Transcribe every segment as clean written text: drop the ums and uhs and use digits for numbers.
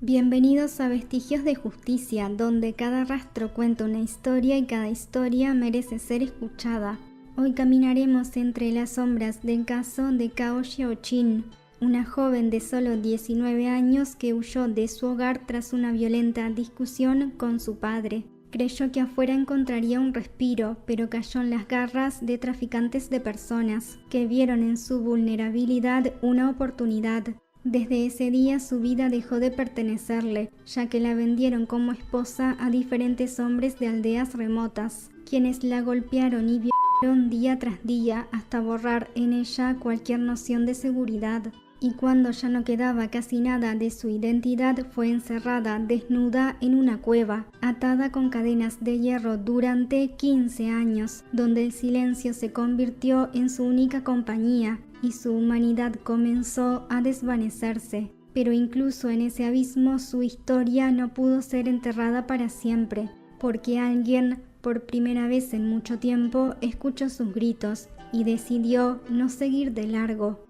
Bienvenidos a Vestigios de Justicia, donde cada rastro cuenta una historia y cada historia merece ser escuchada. Hoy caminaremos entre las sombras del caso de Cao Xiaoqing, una joven de solo 19 años que huyó de su hogar tras una violenta discusión con su padre. Creyó que afuera encontraría un respiro, pero cayó en las garras de traficantes de personas, que vieron en su vulnerabilidad una oportunidad. Desde ese día su vida dejó de pertenecerle, ya que la vendieron como esposa a diferentes hombres de aldeas remotas, quienes la golpearon y violaron día tras día hasta borrar en ella cualquier noción de seguridad. Y cuando ya no quedaba casi nada de su identidad, fue encerrada desnuda en una cueva, atada con cadenas de hierro durante 15 años, donde el silencio se convirtió en su única compañía y su humanidad comenzó a desvanecerse. Pero incluso en ese abismo su historia no pudo ser enterrada para siempre, porque alguien, por primera vez en mucho tiempo, escuchó sus gritos y decidió no seguir de largo.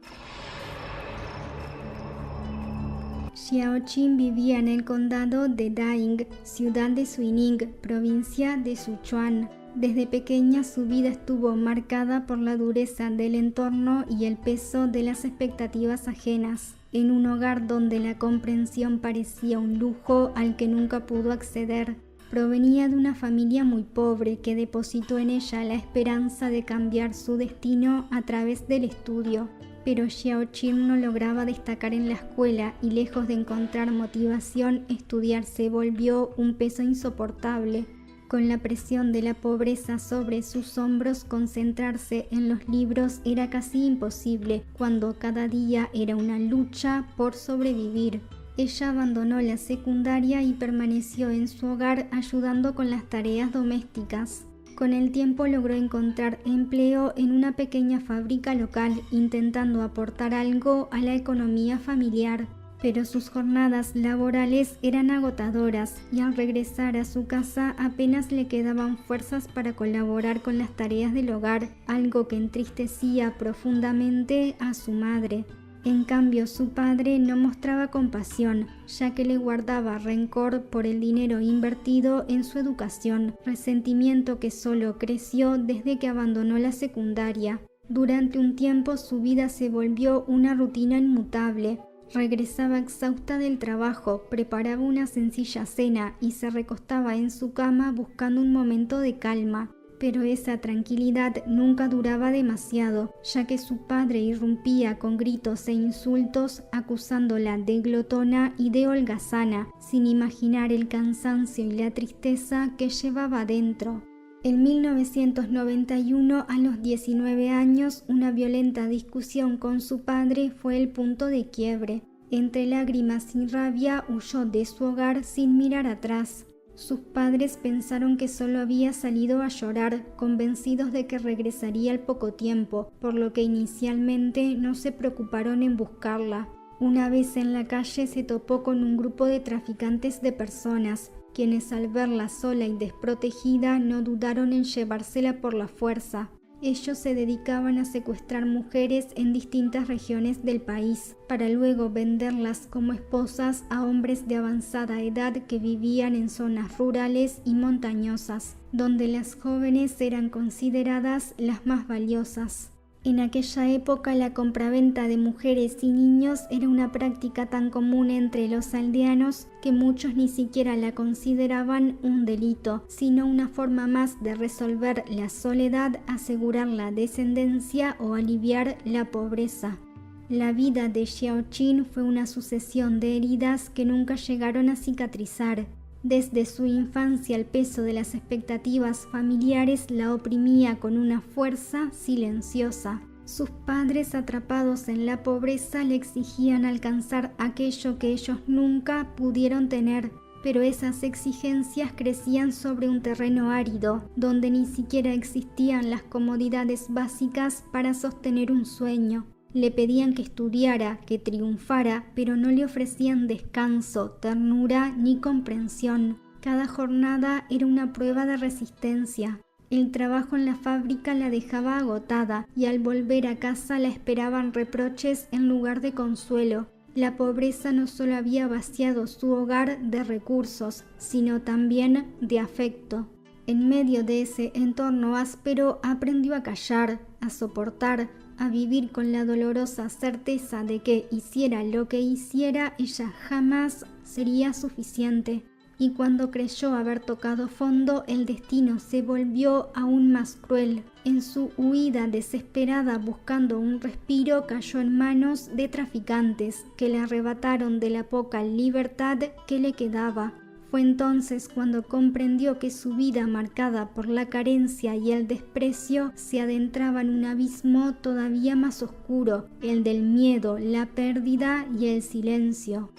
Xiaoqing vivía en el condado de Daying, ciudad de Suining, provincia de Sichuan. Desde pequeña su vida estuvo marcada por la dureza del entorno y el peso de las expectativas ajenas, en un hogar donde la comprensión parecía un lujo al que nunca pudo acceder. Provenía de una familia muy pobre que depositó en ella la esperanza de cambiar su destino a través del estudio. Pero Xiaoqing no lograba destacar en la escuela y lejos de encontrar motivación, estudiar se volvió un peso insoportable. Con la presión de la pobreza sobre sus hombros, concentrarse en los libros era casi imposible, cuando cada día era una lucha por sobrevivir. Ella abandonó la secundaria y permaneció en su hogar ayudando con las tareas domésticas. Con el tiempo logró encontrar empleo en una pequeña fábrica local, intentando aportar algo a la economía familiar. Pero sus jornadas laborales eran agotadoras y al regresar a su casa apenas le quedaban fuerzas para colaborar con las tareas del hogar, algo que entristecía profundamente a su madre. En cambio, su padre no mostraba compasión, ya que le guardaba rencor por el dinero invertido en su educación, resentimiento que solo creció desde que abandonó la secundaria. Durante un tiempo su vida se volvió una rutina inmutable. Regresaba exhausta del trabajo, preparaba una sencilla cena y se recostaba en su cama buscando un momento de calma. Pero esa tranquilidad nunca duraba demasiado, ya que su padre irrumpía con gritos e insultos, acusándola de glotona y de holgazana, sin imaginar el cansancio y la tristeza que llevaba dentro. En 1991, a los 19 años, una violenta discusión con su padre fue el punto de quiebre. Entre lágrimas y rabia, huyó de su hogar sin mirar atrás. Sus padres pensaron que solo había salido a llorar, convencidos de que regresaría al poco tiempo, por lo que inicialmente no se preocuparon en buscarla. Una vez en la calle se topó con un grupo de traficantes de personas, quienes al verla sola y desprotegida no dudaron en llevársela por la fuerza. Ellos se dedicaban a secuestrar mujeres en distintas regiones del país, para luego venderlas como esposas a hombres de avanzada edad que vivían en zonas rurales y montañosas, donde las jóvenes eran consideradas las más valiosas. En aquella época la compraventa de mujeres y niños era una práctica tan común entre los aldeanos que muchos ni siquiera la consideraban un delito, sino una forma más de resolver la soledad, asegurar la descendencia o aliviar la pobreza. La vida de Xiaoqing fue una sucesión de heridas que nunca llegaron a cicatrizar. Desde su infancia el peso de las expectativas familiares la oprimía con una fuerza silenciosa. Sus padres, atrapados en la pobreza, le exigían alcanzar aquello que ellos nunca pudieron tener, pero esas exigencias crecían sobre un terreno árido, donde ni siquiera existían las comodidades básicas para sostener un sueño. Le pedían que estudiara, que triunfara, pero no le ofrecían descanso, ternura ni comprensión. Cada jornada era una prueba de resistencia. El trabajo en la fábrica la dejaba agotada y al volver a casa la esperaban reproches en lugar de consuelo. La pobreza no solo había vaciado su hogar de recursos, sino también de afecto. En medio de ese entorno áspero aprendió a callar, a soportar, a vivir con la dolorosa certeza de que hiciera lo que hiciera, ella jamás sería suficiente. Y cuando creyó haber tocado fondo, el destino se volvió aún más cruel. En su huida desesperada buscando un respiro, cayó en manos de traficantes que le arrebataron de la poca libertad que le quedaba. Fue entonces cuando comprendió que su vida, marcada por la carencia y el desprecio, se adentraba en un abismo todavía más oscuro, el del miedo, la pérdida y el silencio.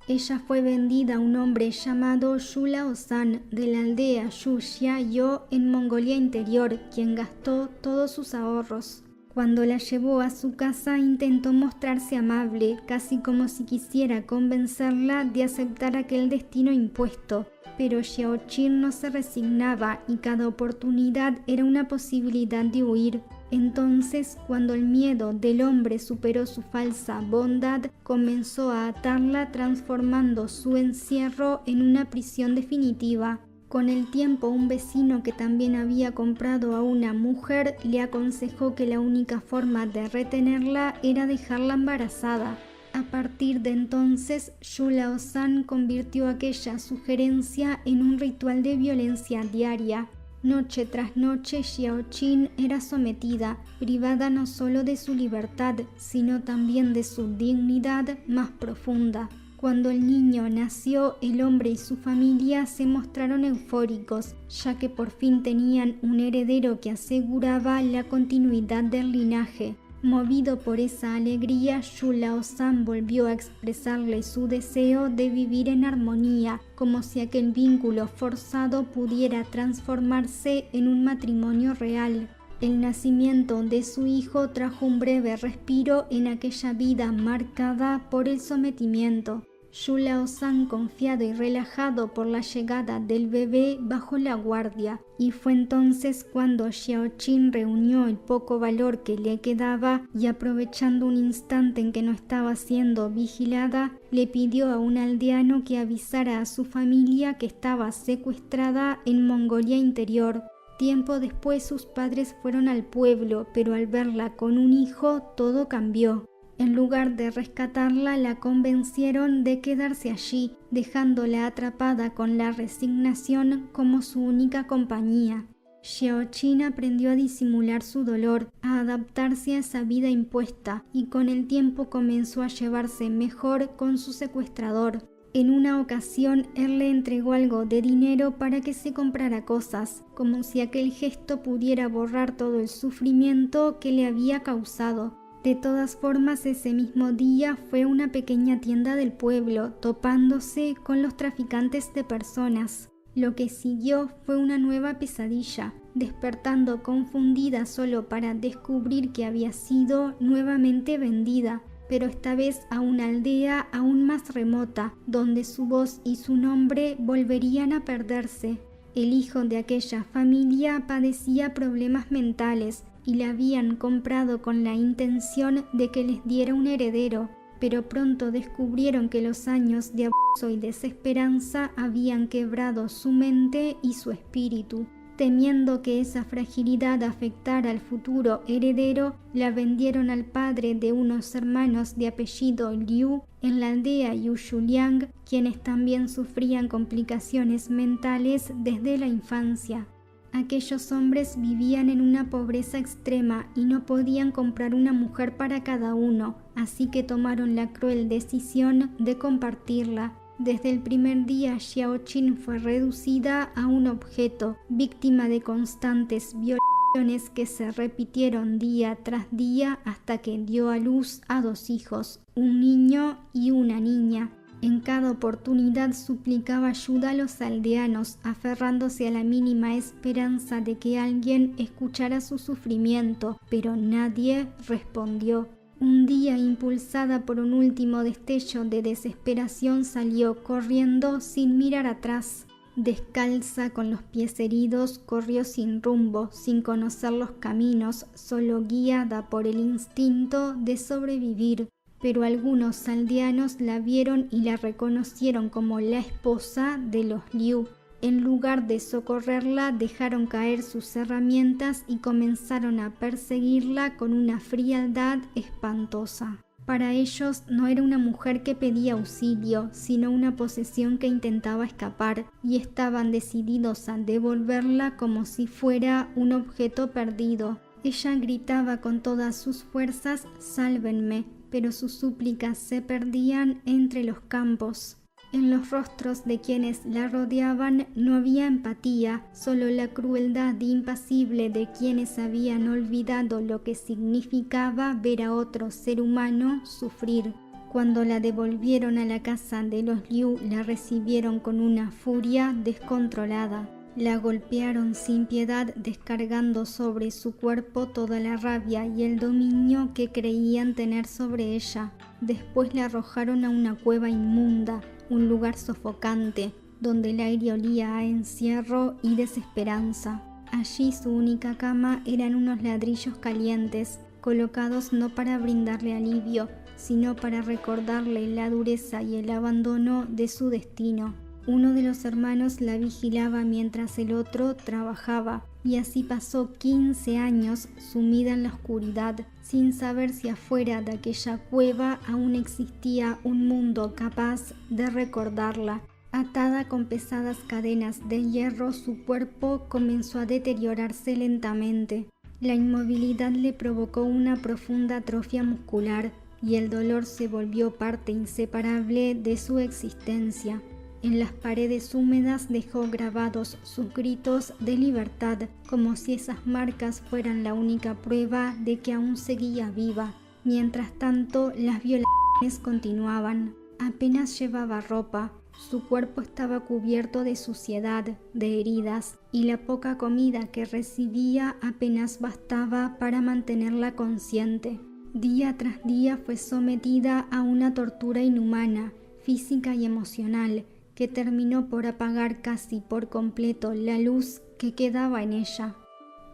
Ella fue vendida a un hombre llamado Yula Osan de la aldea Yuxia-yo en Mongolia Interior, quien gastó todos sus ahorros. Cuando la llevó a su casa intentó mostrarse amable, casi como si quisiera convencerla de aceptar aquel destino impuesto, pero Xiaoqin no se resignaba y cada oportunidad era una posibilidad de huir. Entonces, cuando el miedo del hombre superó su falsa bondad, comenzó a atarla, transformando su encierro en una prisión definitiva. Con el tiempo, un vecino que también había comprado a una mujer le aconsejó que la única forma de retenerla era dejarla embarazada. A partir de entonces, Yula Osan convirtió aquella sugerencia en un ritual de violencia diaria. Noche tras noche, Xiaoqin era sometida, privada no solo de su libertad, sino también de su dignidad más profunda. Cuando el niño nació, el hombre y su familia se mostraron eufóricos, ya que por fin tenían un heredero que aseguraba la continuidad del linaje. Movido por esa alegría, Yula Osan volvió a expresarle su deseo de vivir en armonía, como si aquel vínculo forzado pudiera transformarse en un matrimonio real. El nacimiento de su hijo trajo un breve respiro en aquella vida marcada por el sometimiento. Yula Osan, confiado y relajado por la llegada del bebé, bajó la guardia, y fue entonces cuando Xiaoqin reunió el poco valor que le quedaba y, aprovechando un instante en que no estaba siendo vigilada, le pidió a un aldeano que avisara a su familia que estaba secuestrada en Mongolia Interior. Tiempo después sus padres fueron al pueblo, pero al verla con un hijo todo cambió. En lugar de rescatarla, la convencieron de quedarse allí, dejándola atrapada con la resignación como su única compañía. Xiaoqin aprendió a disimular su dolor, a adaptarse a esa vida impuesta, y con el tiempo comenzó a llevarse mejor con su secuestrador. En una ocasión, él le entregó algo de dinero para que se comprara cosas, como si aquel gesto pudiera borrar todo el sufrimiento que le había causado. De todas formas, ese mismo día fue a una pequeña tienda del pueblo, topándose con los traficantes de personas. Lo que siguió fue una nueva pesadilla, despertando confundida solo para descubrir que había sido nuevamente vendida, pero esta vez a una aldea aún más remota, donde su voz y su nombre volverían a perderse. El hijo de aquella familia padecía problemas mentales y la habían comprado con la intención de que les diera un heredero, pero pronto descubrieron que los años de abuso y desesperanza habían quebrado su mente y su espíritu. Temiendo que esa fragilidad afectara al futuro heredero, la vendieron al padre de unos hermanos de apellido Liu en la aldea Yushuliang, quienes también sufrían complicaciones mentales desde la infancia. Aquellos hombres vivían en una pobreza extrema y no podían comprar una mujer para cada uno, así que tomaron la cruel decisión de compartirla. Desde el primer día, Xiaoqin fue reducida a un objeto, víctima de constantes violaciones que se repitieron día tras día hasta que dio a luz a 2 hijos, un niño y una niña. En cada oportunidad suplicaba ayuda a los aldeanos, aferrándose a la mínima esperanza de que alguien escuchara su sufrimiento, pero nadie respondió. Un día, impulsada por un último destello de desesperación, salió corriendo sin mirar atrás. Descalza, con los pies heridos, corrió sin rumbo, sin conocer los caminos, solo guiada por el instinto de sobrevivir. Pero algunos aldeanos la vieron y la reconocieron como la esposa de los Liu. En lugar de socorrerla, dejaron caer sus herramientas y comenzaron a perseguirla con una frialdad espantosa. Para ellos no era una mujer que pedía auxilio, sino una posesión que intentaba escapar, y estaban decididos a devolverla como si fuera un objeto perdido. Ella gritaba con todas sus fuerzas: «¡Sálvenme!», pero sus súplicas se perdían entre los campos. En los rostros de quienes la rodeaban no había empatía, solo la crueldad impasible de quienes habían olvidado lo que significaba ver a otro ser humano sufrir. Cuando la devolvieron a la casa de los Liu, la recibieron con una furia descontrolada. La golpearon sin piedad, descargando sobre su cuerpo toda la rabia y el dominio que creían tener sobre ella. Después la arrojaron a una cueva inmunda, un lugar sofocante, donde el aire olía a encierro y desesperanza. Allí su única cama eran unos ladrillos calientes, colocados no para brindarle alivio, sino para recordarle la dureza y el abandono de su destino. Uno de los hermanos la vigilaba mientras el otro trabajaba, y así pasó 15 años sumida en la oscuridad, sin saber si afuera de aquella cueva aún existía un mundo capaz de recordarla. Atada con pesadas cadenas de hierro, su cuerpo comenzó a deteriorarse lentamente. La inmovilidad le provocó una profunda atrofia muscular, y el dolor se volvió parte inseparable de su existencia. En las paredes húmedas dejó grabados sus gritos de libertad, como si esas marcas fueran la única prueba de que aún seguía viva. Mientras tanto, las violaciones continuaban. Apenas llevaba ropa, su cuerpo estaba cubierto de suciedad, de heridas, y la poca comida que recibía apenas bastaba para mantenerla consciente. Día tras día fue sometida a una tortura inhumana, física y emocional, que terminó por apagar casi por completo la luz que quedaba en ella.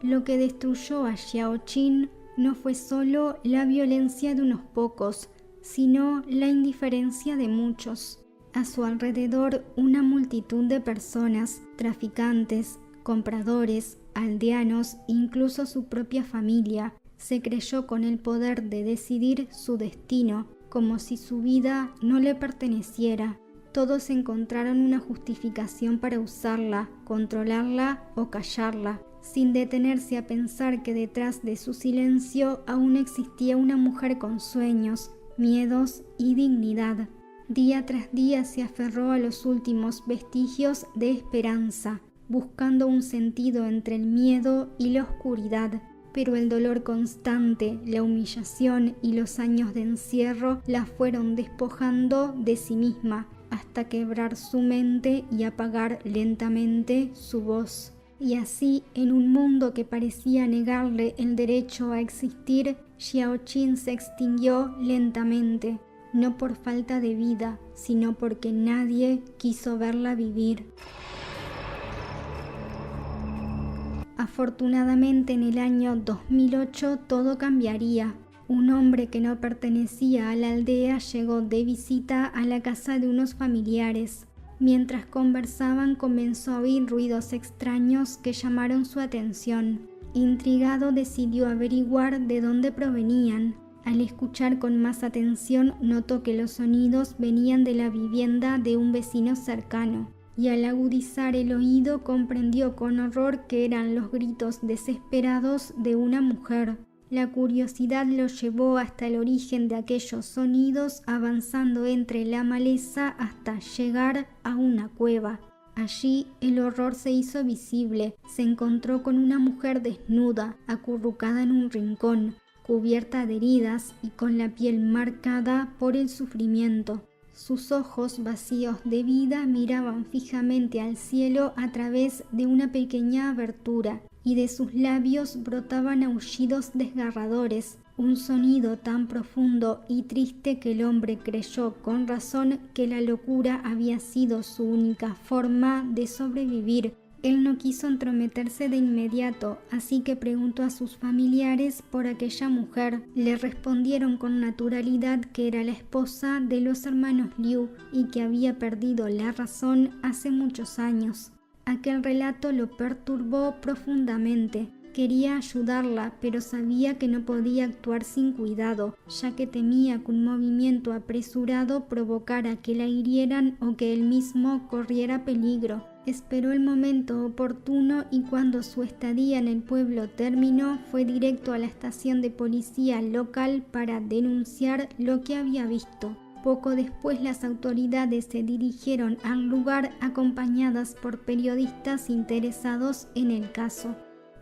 Lo que destruyó a Xiaoqin no fue solo la violencia de unos pocos, sino la indiferencia de muchos. A su alrededor, una multitud de personas, traficantes, compradores, aldeanos, incluso su propia familia, se creyó con el poder de decidir su destino, como si su vida no le perteneciera. Todos encontraron una justificación para usarla, controlarla o callarla, sin detenerse a pensar que detrás de su silencio aún existía una mujer con sueños, miedos y dignidad. Día tras día se aferró a los últimos vestigios de esperanza, buscando un sentido entre el miedo y la oscuridad. Pero el dolor constante, la humillación y los años de encierro la fueron despojando de sí misma, hasta quebrar su mente y apagar lentamente su voz. Y así, en un mundo que parecía negarle el derecho a existir, Xiaoqin se extinguió lentamente, no por falta de vida, sino porque nadie quiso verla vivir. Afortunadamente, en el año 2008 todo cambiaría. Un hombre que no pertenecía a la aldea llegó de visita a la casa de unos familiares. Mientras conversaban, comenzó a oír ruidos extraños que llamaron su atención. Intrigado, decidió averiguar de dónde provenían. Al escuchar con más atención, notó que los sonidos venían de la vivienda de un vecino cercano, y al agudizar el oído comprendió con horror que eran los gritos desesperados de una mujer. La curiosidad lo llevó hasta el origen de aquellos sonidos, avanzando entre la maleza hasta llegar a una cueva. Allí el horror se hizo visible. Se encontró con una mujer desnuda, acurrucada en un rincón, cubierta de heridas y con la piel marcada por el sufrimiento. Sus ojos vacíos de vida miraban fijamente al cielo a través de una pequeña abertura, y de sus labios brotaban aullidos desgarradores. un sonido tan profundo y triste que el hombre creyó con razón que la locura había sido su única forma de sobrevivir. Él no quiso entrometerse de inmediato, así que preguntó a sus familiares por aquella mujer. Le respondieron con naturalidad que era la esposa de los hermanos Liu y que había perdido la razón hace muchos años. Aquel relato lo perturbó profundamente. Quería ayudarla, pero sabía que no podía actuar sin cuidado, ya que temía que un movimiento apresurado provocara que la hirieran o que él mismo corriera peligro. Esperó el momento oportuno y cuando su estadía en el pueblo terminó, fue directo a la estación de policía local para denunciar lo que había visto. Poco después las autoridades se dirigieron al lugar acompañadas por periodistas interesados en el caso.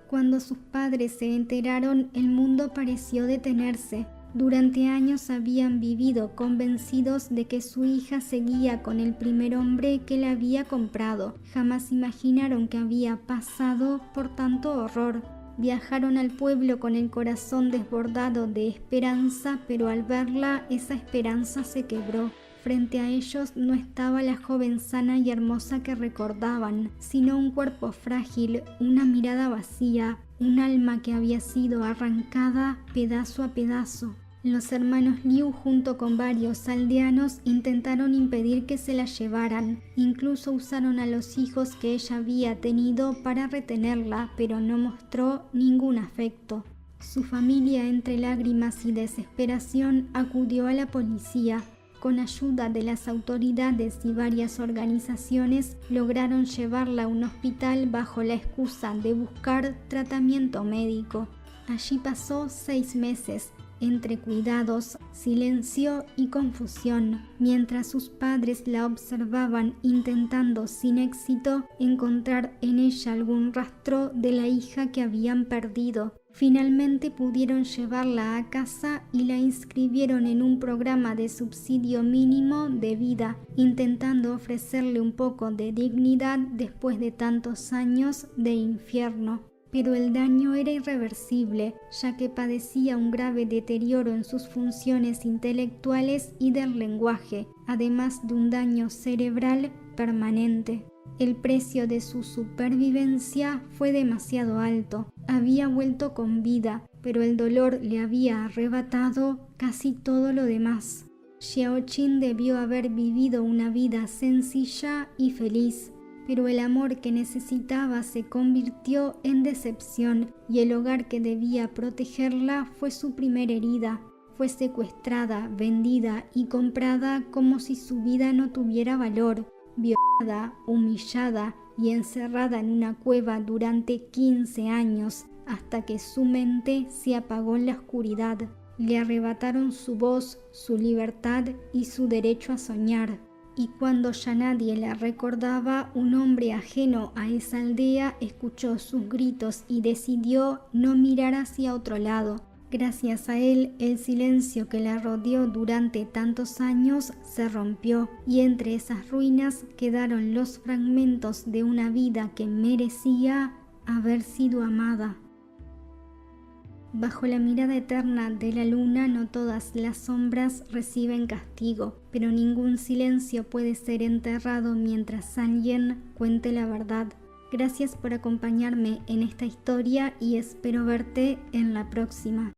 Cuando sus padres se enteraron, el mundo pareció detenerse. Durante años habían vivido convencidos de que su hija seguía con el primer hombre que la había comprado. Jamás imaginaron que había pasado por tanto horror. Viajaron al pueblo con el corazón desbordado de esperanza, pero al verla, esa esperanza se quebró. Frente a ellos no estaba la joven sana y hermosa que recordaban, sino un cuerpo frágil, una mirada vacía, un alma que había sido arrancada pedazo a pedazo. Los hermanos Liu, junto con varios aldeanos, intentaron impedir que se la llevaran. Incluso usaron a los hijos que ella había tenido para retenerla, pero no mostró ningún afecto. Su familia, entre lágrimas y desesperación, acudió a la policía. Con ayuda de las autoridades y varias organizaciones, lograron llevarla a un hospital bajo la excusa de buscar tratamiento médico. Allí pasó 6 meses, entre cuidados, silencio y confusión, mientras sus padres la observaban intentando sin éxito encontrar en ella algún rastro de la hija que habían perdido. Finalmente pudieron llevarla a casa y la inscribieron en un programa de subsidio mínimo de vida, intentando ofrecerle un poco de dignidad después de tantos años de infierno. Pero el daño era irreversible, ya que padecía un grave deterioro en sus funciones intelectuales y del lenguaje, además de un daño cerebral permanente. El precio de su supervivencia fue demasiado alto. Había vuelto con vida, pero el dolor le había arrebatado casi todo lo demás. Xiaoqin debió haber vivido una vida sencilla y feliz, pero el amor que necesitaba se convirtió en decepción y el hogar que debía protegerla fue su primera herida. Fue secuestrada, vendida y comprada como si su vida no tuviera valor, violada, humillada y encerrada en una cueva durante 15 años hasta que su mente se apagó en la oscuridad. Le arrebataron su voz, su libertad y su derecho a soñar. Y cuando ya nadie la recordaba, un hombre ajeno a esa aldea escuchó sus gritos y decidió no mirar hacia otro lado. Gracias a él, el silencio que la rodeó durante tantos años se rompió y entre esas ruinas quedaron los fragmentos de una vida que merecía haber sido amada. Bajo la mirada eterna de la luna no todas las sombras reciben castigo, pero ningún silencio puede ser enterrado mientras alguien cuente la verdad. Gracias por acompañarme en esta historia y espero verte en la próxima.